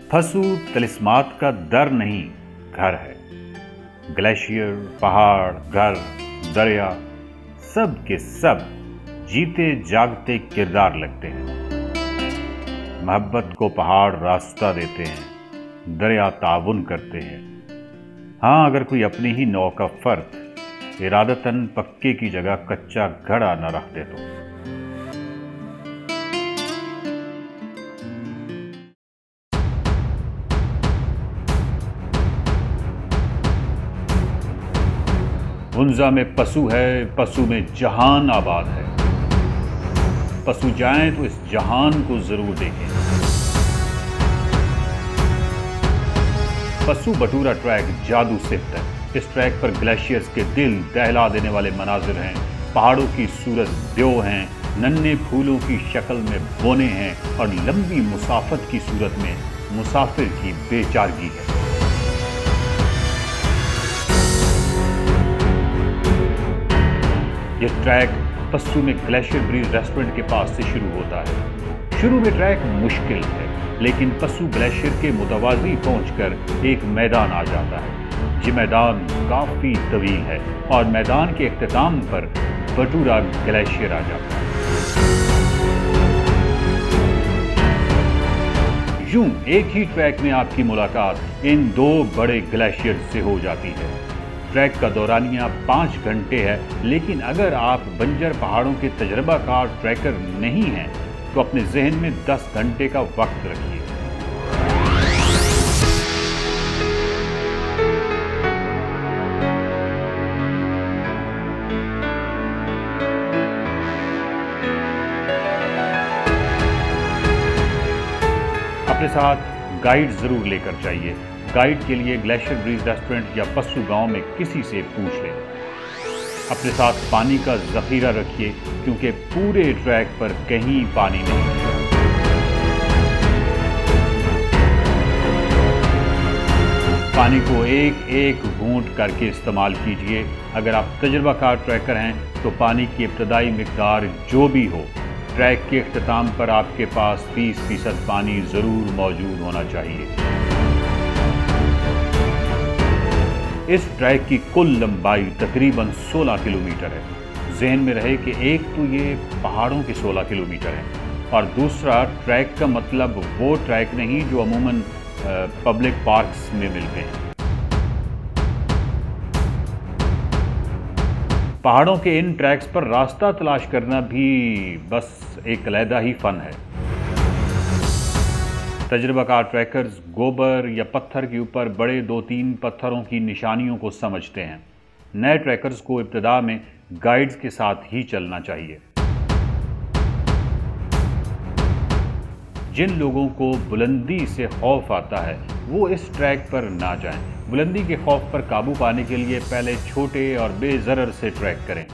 फसू तिलिस्मात का दर नहीं, घर है। ग्लेशियर, पहाड़, घर, दरिया, सब के सब जीते जागते किरदार लगते हैं। मोहब्बत को पहाड़ रास्ता देते हैं, दरिया ताउन करते हैं। हाँ, अगर कोई अपनी ही नौ का फर्द इरादतन पक्के की जगह कच्चा घड़ा न रख दे तो। हुंजा में पशु है, पशु में जहान आबाद है। पशु जाएं तो इस जहान को जरूर देखें। पशु बटूरा ट्रैक जादू सिफ्त है। इस ट्रैक पर ग्लेशियर्स के दिल दहला देने वाले मनाजिर हैं, पहाड़ों की सूरत द्यो हैं, नन्हे फूलों की शक्ल में बोने हैं और लंबी मुसाफत की सूरत में मुसाफिर की बेचारगी है। यह ट्रैक पस्सू में ग्लेशियर ब्रीज रेस्टोरेंट के पास से शुरू होता है। शुरू में ट्रैक मुश्किल है, लेकिन पस्सू ग्लेशियर के मुतवाज़ी पहुंचकर एक मैदान आ जाता है। ये मैदान काफी तवील है और मैदान के इख्तिताम पर बटूरा ग्लेशियर आ जाता है। यूं एक ही ट्रैक में आपकी मुलाकात इन दो बड़े ग्लेशियर से हो जाती है। ट्रैक का दौरानिया 5 घंटे है, लेकिन अगर आप बंजर पहाड़ों के तजर्बाकार ट्रैकर नहीं हैं तो अपने जहन में 10 घंटे का वक्त रखिए। अपने साथ गाइड जरूर लेकर जाइए। गाइड के लिए ग्लेशियर ब्रीज रेस्टोरेंट या पस्सू गांव में किसी से पूछ लें। अपने साथ पानी का जखीरा रखिए, क्योंकि पूरे ट्रैक पर कहीं पानी नहीं है। पानी को एक एक घूंट करके इस्तेमाल कीजिए। अगर आप तजुर्बाकार ट्रैकर हैं तो पानी की इब्तदाई मिकदार जो भी हो, ट्रैक के इख्तिताम पर आपके पास 30% पानी जरूर मौजूद होना चाहिए। इस ट्रैक की कुल लंबाई तकरीबन 16 किलोमीटर है। जहन में रहे कि एक तो ये पहाड़ों के 16 किलोमीटर है और दूसरा ट्रैक का मतलब वो ट्रैक नहीं जो अमूमन पब्लिक पार्क्स में मिलते हैं। पहाड़ों के इन ट्रैक्स पर रास्ता तलाश करना भी बस एक अलहदा ही फन है। तजुर्बाकार ट्रैकर्स गोबर या पत्थर के ऊपर बड़े 2-3 पत्थरों की निशानियों को समझते हैं। नए ट्रैकर्स को इब्तिदा में गाइड्स के साथ ही चलना चाहिए। जिन लोगों को बुलंदी से खौफ आता है वो इस ट्रैक पर ना जाएं। बुलंदी के खौफ पर काबू पाने के लिए पहले छोटे और बेज़रर से ट्रैक करें।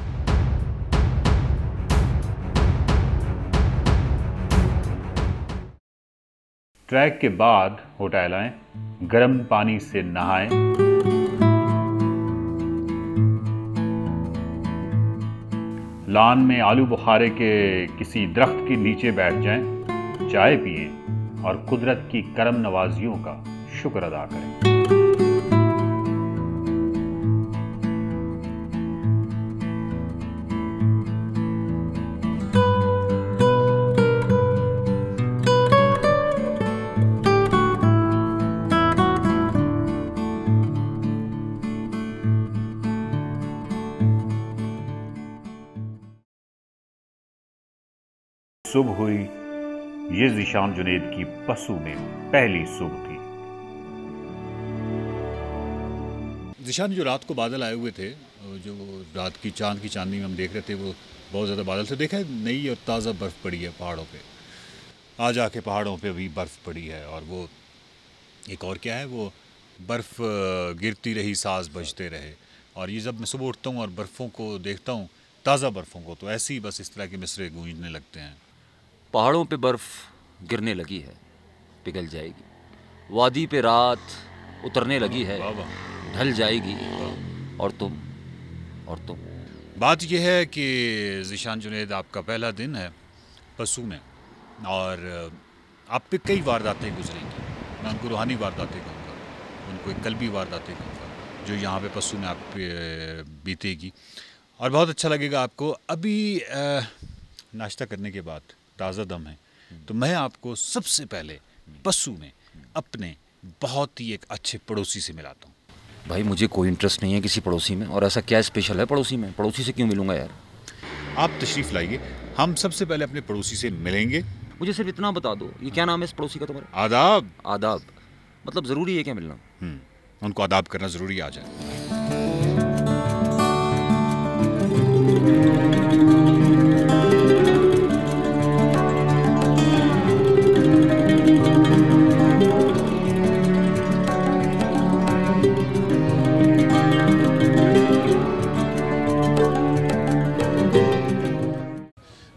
ट्रैक के बाद होटल आएं, गर्म पानी से नहाएं, लान में आलू बुखारे के किसी दरख्त के नीचे बैठ जाएं, चाय पिएं और कुदरत की करम नवाजियों का शुक्र अदा करें। सुबह हुई। ये ज़ीशान जुनैद की पस्सू में पहली सुबह थी। ज़ीशान, जो रात को बादल आए हुए थे, जो रात की चांद की चांदनी में हम देख रहे थे, वो बहुत ज़्यादा बादल थे। देखा है नई और ताज़ा बर्फ़ पड़ी है पहाड़ों पे। आज आके पहाड़ों पे भी बर्फ़ पड़ी है और वो एक और क्या है, वो बर्फ़ गिरती रही, साज़ बजते रहे। और ये जब मैं सुबह उठता हूँ और बर्फ़ों को देखता हूँ, ताज़ा बर्फ़ों को, तो ऐसे ही बस इस तरह के मिसरे गूंजने लगते हैं। पहाड़ों पे बर्फ़ गिरने लगी है, पिघल जाएगी। वादी पे रात उतरने लगी है, ढल जाएगी। और तुम बात यह है कि ज़ीशान जुनैद, आपका पहला दिन है पस्सू में और आप पे कई वारदातें गुजरेंगी। मैं उनको रूहानी वारदातें कहूँगा, उनको एक कल्बी वारदातें कहूँगा जो यहाँ पे पस्सू में आप पे बीतेगी और बहुत अच्छा लगेगा आपको। अभी नाश्ता करने के बाद ताज़ा दम है तो मैं आपको सबसे पहले पस्सू में अपने बहुत ही एक अच्छे पड़ोसी से मिलाता हूँ। भाई मुझे कोई इंटरेस्ट नहीं है किसी पड़ोसी में, और ऐसा क्या स्पेशल है पड़ोसी में? पड़ोसी से क्यों मिलूंगा यार? आप तशरीफ़ लाइए, हम सबसे पहले अपने पड़ोसी से मिलेंगे। मुझे सिर्फ इतना बता दो, ये क्या नाम है इस पड़ोसी का तुम्हारा? आदाब। आदाब मतलब ज़रूरी है क्या मिलना? उनको आदाब करना ज़रूरी आ जाए।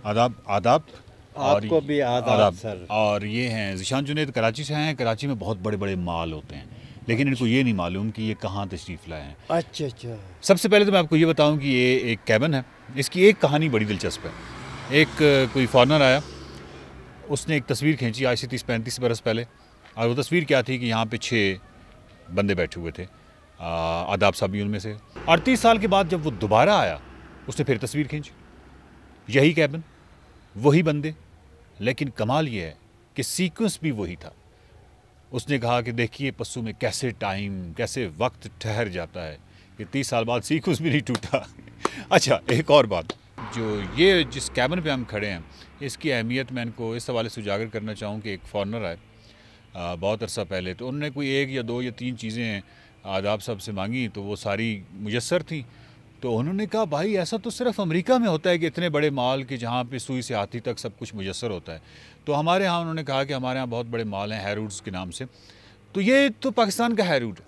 आदाब। आदाब। आपको भी आदाब सर। और ये हैं ज़ीशान जुनैद, कराची से हैं। कराची में बहुत बड़े बड़े माल होते हैं लेकिन इनको ये नहीं मालूम कि ये कहाँ तशरीफ़ लाए हैं। अच्छा अच्छा। सबसे पहले तो मैं आपको ये बताऊं कि ये एक कैबिन है, इसकी एक कहानी बड़ी दिलचस्प है। एक कोई फॉरनर आया, उसने एक तस्वीर खींची आज से 30-35 बरस पहले, और वो तस्वीर क्या थी कि यहाँ पे 6 बंदे बैठे हुए थे, आदाब साहब भी उनमें से। 38 साल के बाद जब वो दोबारा आया उसने फिर तस्वीर खींची, यही कैबिन, वही बंदे, लेकिन कमाल ये है कि सीक्वेंस भी वही था। उसने कहा कि देखिए पस्सू में कैसे टाइम, कैसे वक्त ठहर जाता है, कि 30 साल बाद सीक्वेंस भी नहीं टूटा। अच्छा, एक और बात, जो ये जिस कैबिन पे हम खड़े हैं इसकी अहमियत मैं इनको इस हवाले से उजागर करना चाहूँ कि एक फॉरनर आए बहुत अरसा पहले, तो उन्होंने कोई 1 या 2 या 3 चीज़ें आदाब साहब से मांगी तो वो सारी मुयस्सर थी। तो उन्होंने कहा भाई ऐसा तो सिर्फ अमेरिका में होता है कि इतने बड़े माल कि जहाँ पे सुई से हाथी तक सब कुछ मुयस्सर होता है। तो हमारे यहाँ, उन्होंने कहा कि हमारे यहाँ बहुत बड़े माल हैं हैरोड्स के नाम से, तो ये तो पाकिस्तान का हैरोड है।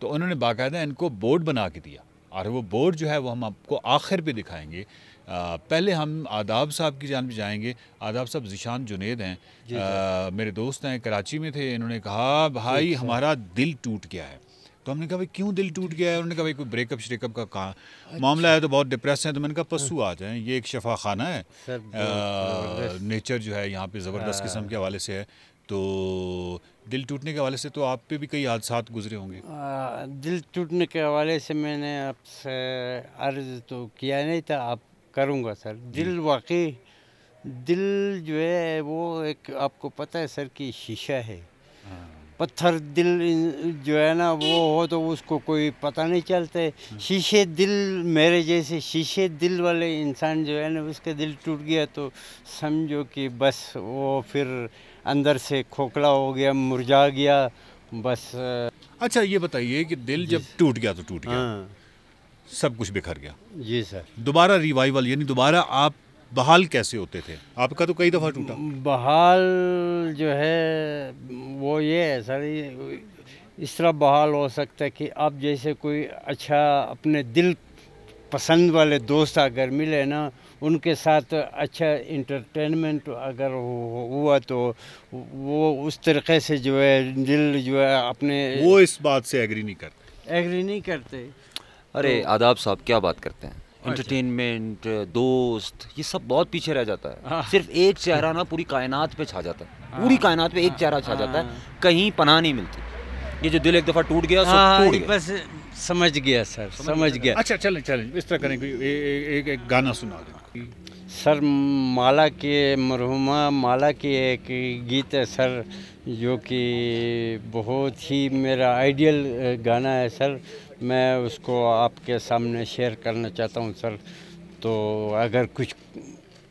तो उन्होंने बाकायदा इनको बोर्ड बना के दिया, और वो बोर्ड जो है वो हम आपको आखिर पे दिखाएंगे। पहले हम आदाब साहब की जानिब जाएंगे। आदाब साहब ज़ीशान जुनैद हैं, मेरे दोस्त हैं, कराची में थे। इन्होंने कहा भाई हमारा दिल टूट गया है। तो हमने कहा भाई क्यों दिल टूट गया है? उन्होंने कहा भाई कोई ब्रेकअप श्रेकअप का मामला है तो बहुत डिप्रेस है। तो मैंने कहा पस्सू आ जाएं, ये एक शफा खाना है, नेचर जो है यहाँ पे ज़बरदस्त किस्म के हवाले से है। तो दिल टूटने के हवाले से तो आप पे भी कई हादसात गुजरे होंगे। दिल टूटने के हवाले से मैंने आपसे अर्ज़ तो किया नहीं था, आप करूँगा सर। दिल वाकई, दिल जो है वो एक, आपको पता है सर कि शीशा है। पत्थर दिल जो है ना वो हो तो उसको कोई पता नहीं चलता है। शीशे दिल, मेरे जैसे शीशे दिल वाले इंसान जो है ना उसका दिल टूट गया तो समझो कि बस वो फिर अंदर से खोखला हो गया, मुरझा गया बस। अच्छा ये बताइए कि दिल जब टूट गया तो टूट गया, हाँ सब कुछ बिखर गया, जी सर, दोबारा रिवाइवल यानी दोबारा आप बहाल कैसे होते थे? आपका तो कई दफ़ा टूटा। बहाल जो है वो ये है सर, इस तरह बहाल हो सकता है कि आप जैसे कोई अच्छा अपने दिल पसंद वाले दोस्त अगर मिले ना, उनके साथ अच्छा इंटरटेनमेंट अगर हुआ तो वो उस तरीक़े से जो है दिल जो है अपने, वो इस बात से एग्री नहीं करते। अरे आदाब साहब क्या बात करते हैं, एंटरटेनमेंट, दोस्त, ये सब बहुत पीछे रह जाता है। सिर्फ एक चेहरा ना पूरी कायनात पे छा जाता है, पूरी कायनात पे एक चेहरा छा जाता है, कहीं पनाह नहीं मिलती। ये जो दिल एक दफ़ा टूट गया सो टूट गया। बस समझ गया सर, समझ गया। अच्छा चलें इस तरह करें, एक गाना सुना दें सर। माला के, मरहुमा माला की एक गीत है सर जो कि बहुत ही मेरा आइडियल गाना है सर। मैं उसको आपके सामने शेयर करना चाहता हूँ सर, तो अगर कुछ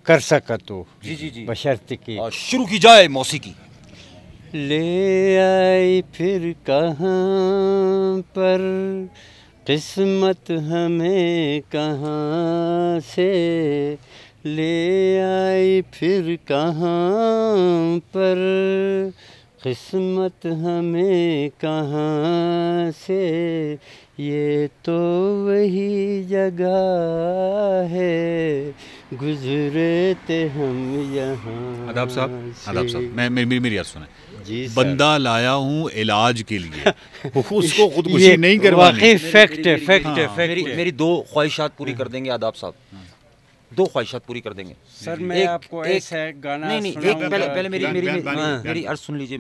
कर सका तो। जी बशर्ते की शुरू की जाए मौसीकी। ले आई फिर कहाँ पर किस्मत हमें कहाँ से, ले आई फिर कहाँ पर किस्मत हमें कहाँ से, ये तो वही जगह है गुजरे थे हम यहाँ। आदाब साहब मैं मेरी याद सुने जी। बंदा लाया हूँ इलाज के लिए, उसको खुदकुशी नहीं करवानी। फैक्ट है। मेरी 2 ख्वाहिशात पूरी कर देंगे आदाब साहब, 2 ख्वाहिशात पूरी कर देंगे सर। मैं आपको ऐसा गाना नहीं एक पहले मेरी अर्ज सुन लीजिए,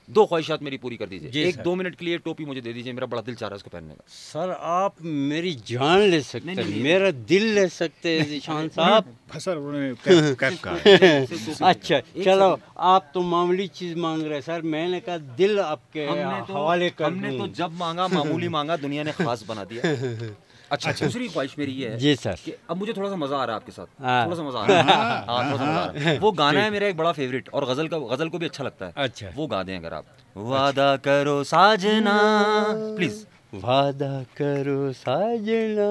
2 ख्वाहिशात मेरी पूरी कर दीजिए। जी एक सर। 2 मिनट के लिए टोपी मुझे दे दीजिए, मेरा बड़ा दिल चाह रहा है इसको पहनने का। सर आप मेरी जान ले सकते नहीं, हैं, नहीं, मेरा दिल ले सकते हैं ज़ीशान साहब। सर उन्होंने कैप कहा। अच्छा चलो, आप तो मामूली चीज़ मांग रहे हैं सर, मैंने कहा दिल आपके हवाले कर हमने तो दूं। जब मांगा मामूली मांगा, दुनिया ने खास बना दिया। अच्छा, दूसरी ख्वाहिश मेरी ये है जी सर। कि अब मुझे थोड़ा सा मजा आ रहा है आपके साथ, हाँ। थोड़ा सा मजा आ रहा है। हाँ, थोड़ा सा मजा आ रहा है। वो गाना है मेरा एक बड़ा फेवरेट, और गजल को भी अच्छा लगता है। अच्छा। वो गा दें अगर आप। वादा करो साजना, प्लीज। वादा करो साजना,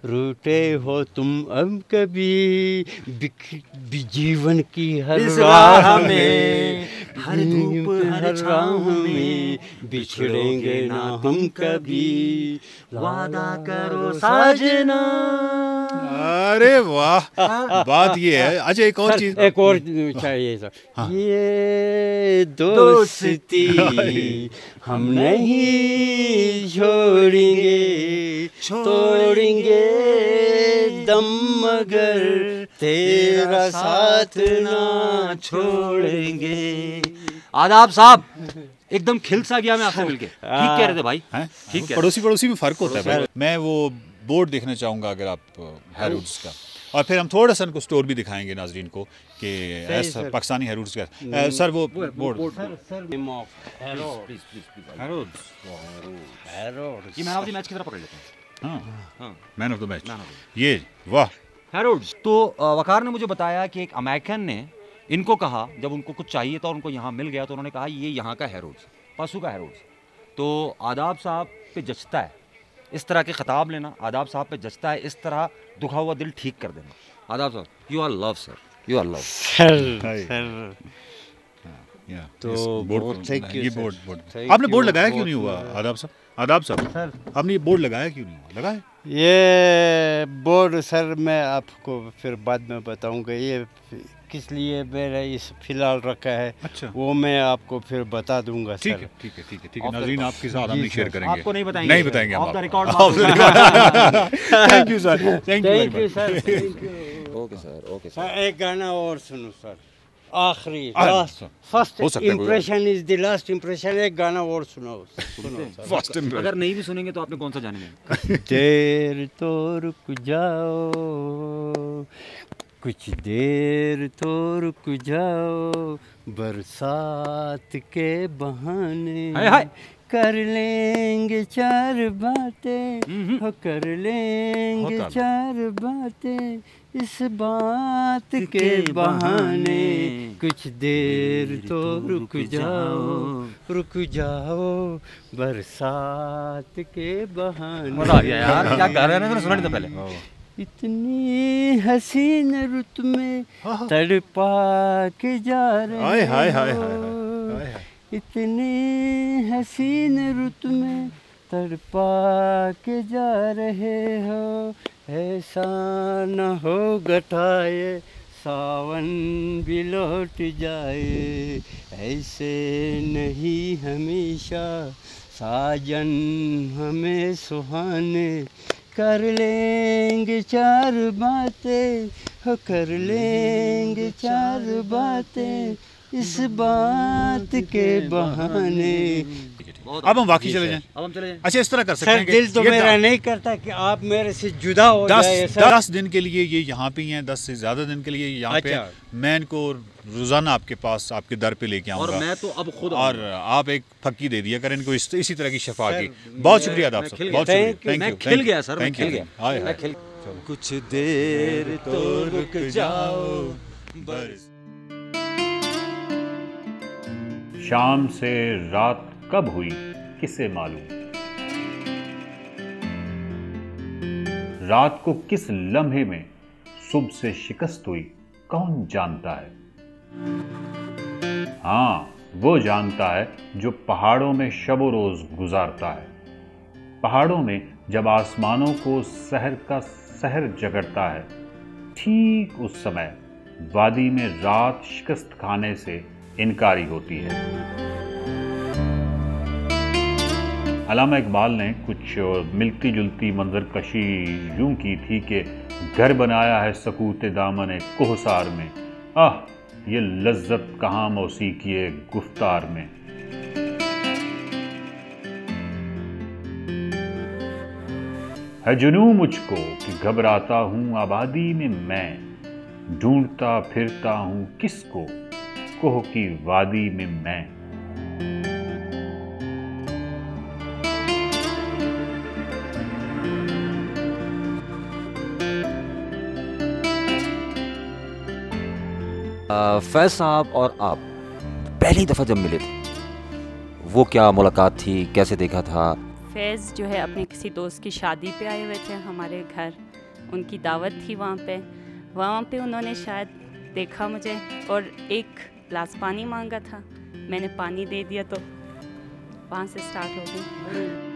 रूठे हो तुम अब कभी, जीवन की हर इस राह राह में, में, हर धूप हर छाँव में, बिछड़ेंगे ना हम कभी, वादा करो साजना। अरे वाह, बात ये है। अच्छा एक और चीज, एक और चाहिए सर। हाँ। ये दोस्ती हम नहीं तोड़ेंगे दम, मगर तेरा साथ ना छोड़ेंगे। आदाब साहब, एकदम खिल सा गया मैं आपसे मिलके। ठीक कह रहे थे भाई, हैं? ठीक है। पड़ोसी में फर्क होता है भाई। मैं वो बोर्ड देखना चाहूंगा अगर आप हैरोड्स का, और फिर हम थोड़ा सा उनको स्टोर भी दिखाएंगे नाजरीन को कि ऐसा पाकिस्तानी हैरोड्स का। सर वो बोर्ड ये मैन ऑफ द मैच की तरफ पकड़ लेते हैं। हाँ, man of the match, Man of the ये वाह। हैरोड्स। तो वकार ने मुझे बताया कि एक अमेरिकन ने इनको कहा, जब उनको कुछ चाहिए था और उनको यहाँ मिल गया, तो उन्होंने कहा ये यहाँ का हैरोड्स, पशु का हैरोड्स। तो आदाब साहब पे जचता है इस तरह के खिताब लेना, आदाब साहब पे जचता है इस तरह दुखा हुआ दिल ठीक कर देना। आदाब साहब, you are love sir, you are love. Sir तो thank you, ये sir. बोर्ड Thank आपने बोर्ड you, लगाया क्यों बहुत नहीं हुआ? हुआ। आदाब साहब आपने ये बोर्ड लगाया क्यों नहीं हुआ? लगाया। ये बोर्ड सर मैं आपको फिर बाद में बताऊंगा, ये किस लिए मैंने इस फिलहाल रखा है। अच्छा। वो मैं आपको फिर बता दूंगा ठीक सर। है, ठीक है, ठीक है, ठीक है। नाज़रीन आपके साथ हम नहीं शेयर करेंगे, आपको नहीं बताएंगे, नहीं बताएंगे हम ऑफ द आपको। Record. Thank you sir, thank you thank you sir, thank you. Okay sir, okay sir. Sir एक गाना और सुनो सर, आखिरी सर, फर्स्ट हो सकता है कोई impression is the last impression. एक गाना और सुनो सर। फर्स्ट अगर नहीं भी सुनेंगे तो आपने कौन सा जानेंगे? देर तो रुक जाओ, कुछ देर तो रुक जाओ, बरसात के बहाने हाय हाय। कर लेंगे 4 बातें, हो कर लेंगे बहुत 4 बातें, इस बात के बहाने कुछ देर तो रुक जाओ, बरसात के बहाने। मजा आ गया यार, क्या गा रहे हैं, मैंने सुना नहीं था पहले। इतनी हसीन रुत में तड़पा के जा हाय, हाय, हाय, रहे हाय, हो, हाय, हाय। इतनी हसीन रुत में तड़पा के जा रहे हो, ऐसा न हो घटाए सावन भी लौट जाए, ऐसे नहीं हमेशा साजन हमें सुहाने, कर लेंगे 4 बातें, हो कर लेंगे 4 बातें, इस बात के बहाने। अब हम वाकई चले जाएं। अब हम चले जाएं। अच्छा, इस तरह कर सकते सर हैं कि दिल तो ये मेरा नहीं करता कि आप मेरे से जुदा हो जाए सर। 10 दिन के लिए ये यहाँ पे ही हैं, 10 से ज़्यादा दिन के लिए यहाँ पे। अच्छा। मैं इनको रोज़ाना आपके पास, आपके दर पे लेके और आऊँगा, मैं तो अब खुद और आप एक फक्की दे दिया करें इनको इसी तरह की शफा की। बहुत शुक्रिया आदाब साहब, बहुत शुक्रिया। Thank you, मैं खिल गया सर, मैं खिल गया। हाय, मैं हाय। खिल कुछ देर तो रुक जाओ, शाम से रात कब हुई किसे मालूम, रात को किस लम्हे में सुबह से शिकस्त हुई कौन जानता है। हाँ, वो जानता है जो पहाड़ों में शबो रोज गुजारता है। पहाड़ों में जब आसमानों को सहर का सहर जगड़ता है, ठीक उस समय वादी में रात शिकस्त खाने से इनकारी होती है। अल्लामा इकबाल ने कुछ मिलती जुलती मंजर कशी यूं की थी कि घर बनाया है सकूते दामन कोहसार में, आह ये लज्जत कहाँ मौसीकी गुफ्तार में। है जुनू मुझको कि घबराता हूँ आबादी में मैं, ढूंढता फिरता हूँ किसको कोह की वादी में मैं। फैज साहब और आप पहली दफ़ा जब मिले थे, वो क्या मुलाकात थी, कैसे देखा था? फैज़ जो है अपने किसी दोस्त की शादी पे आए हुए थे हमारे घर, उनकी दावत थी वहाँ पे उन्होंने शायद देखा मुझे और एक गिलास पानी मांगा था, मैंने पानी दे दिया तो वहाँ से स्टार्ट हो गई।